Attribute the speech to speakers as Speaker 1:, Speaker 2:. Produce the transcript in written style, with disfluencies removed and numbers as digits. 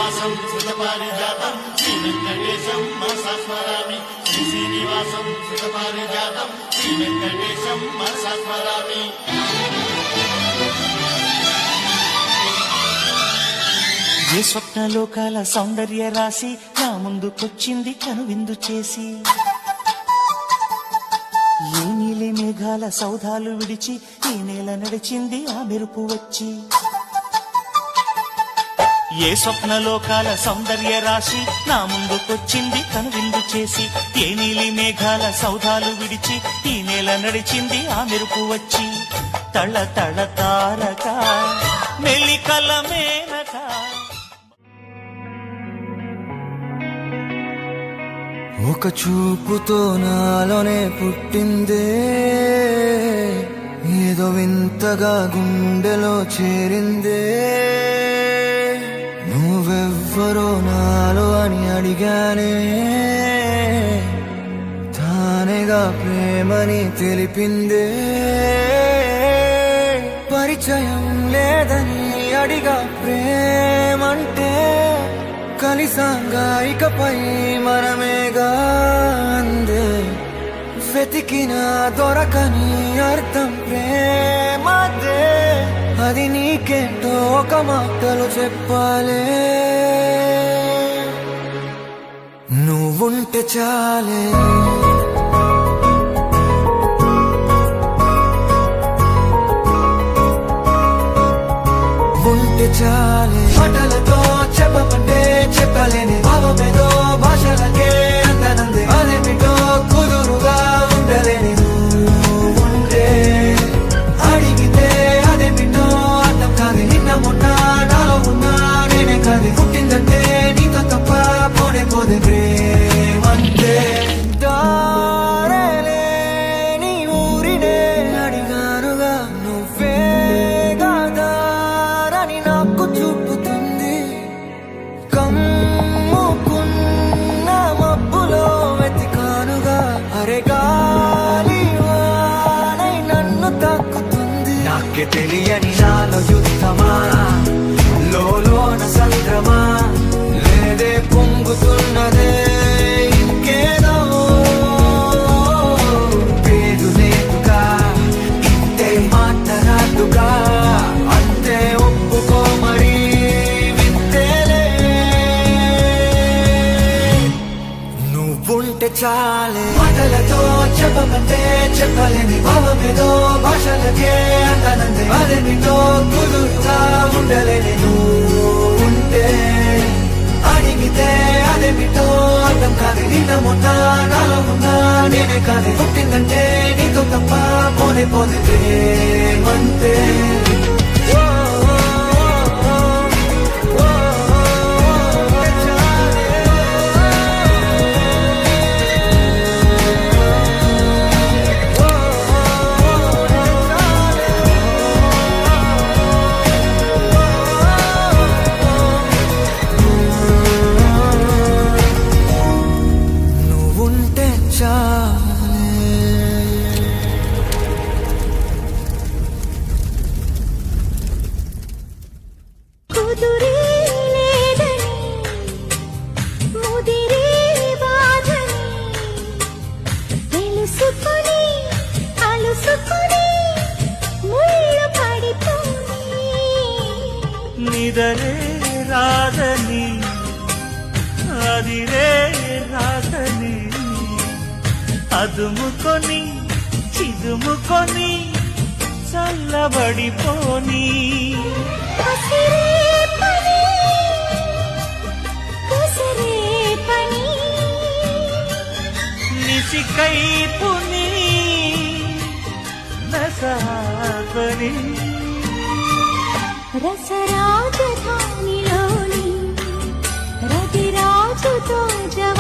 Speaker 1: శ్రీనివాసం సుతపారిజాతం శ్రీ వెంకటేశం మనసా స్మరామి శ్రీ శ్రీనివాసం సుతపారిజాతం శ్రీ వెంకటేశం మనసా స్మరామి.
Speaker 2: ఏ స్వప్నలోకాల సౌందర్య రాశి నా ముందుకొచ్చింది కనువిందు చేసి, ఏ నీలి మేఘాల సౌధాలు విడిచి ఈ నేల నడిచింది ఆ మెరుపు వచ్చి. ఏ స్వప్నలోకాల సౌందర్య రాశి నా ముందుకొచ్చింది కనువిందు చేసి, ఏ నీలి మేఘాల సౌధాలు విడిచి ఈ నేల నడిచింది ఆ మెరుపు వచ్చి. తళ తళ తారక మెలికల మేనక
Speaker 3: ఒక చూపుతో నాలోనే పుట్టిందే, ఏదో వింతగా గుండెలో చేరిందే. నువ్వెవ్వరో నాలో అని అడిగానే, తానేగా ప్రేమని తెలిపిందే. పరిచయం లేదని అడిగా ప్రేమంటే, కలిసాంగా ఇకపై మనమేగా అందే. వెతికినా దొరకని అర్థం ప్రేమదే, అది నీకేంటో ఒక మాటలు చెప్పాలే. నువ్వుంటే చాలే ఉంటే చాలే. మాటలతో చెప్పమంటే చెప్పలేని భావమేదో భాషలకే అందనందే. అదేమిటో కుదురుగా ఉండలేని నువ్వుంటే, అడిగితే అదేమిటో అర్థం కాదు. నిన్న మొన్న నాలో ఉన్నా నేనే కాదు. పుట్టిందంటే నీతో తప్ప పోనే పోదే ప్రేమంటే. దారేలే నీ ఊరినే అడిగానుగా, నువ్వే గాదారని నాకు చూపుతుంది. కమ్ముకున్న మబ్బులో వెతికానుగా, అరే గాలి వానై నన్ను తాకుతుంది. నాకే తెలియని నాలో యుద్ధమా, లోన సంద్రమా, లేదే పొంగుతున్నదే ఇంకేదో. పేరు లేదుగా ఇంతే మాటరాదుగా, అంతే ఒప్పుకో మరి వింతేలే. నువ్వుంటే చాలే. మాటలతో చెప్పమంటే చెప్పలేని భావమేదో భాషలకే అందనందే. అదేమిటో కుదురుగా ఉండలేని నువ్వుంటే, అడిగితే అదేమిటో అర్థం కాదు. నిన్న మొన్న నాలో ఉన్నా నేనే కాదు. పుట్టిందంటే నీతో తప్ప పోనే పోదే ప్రేమంతే. నువ్వుంటే చాలే.
Speaker 4: కుదురే లేదని ముదిరే బాధని తెలుసుకొని అలుసుకొని ముళ్ళు పడిపోయి.
Speaker 2: నిదరే రాదని అదిరే రాదని, అదుముకొని చిదుముకొని చల్లబడిపోని.
Speaker 4: కసిరే పని కుసరే పని,
Speaker 2: నిసికైపుని నసాపని.
Speaker 4: రసరాజధానిలోని రతిరాజుతో జవ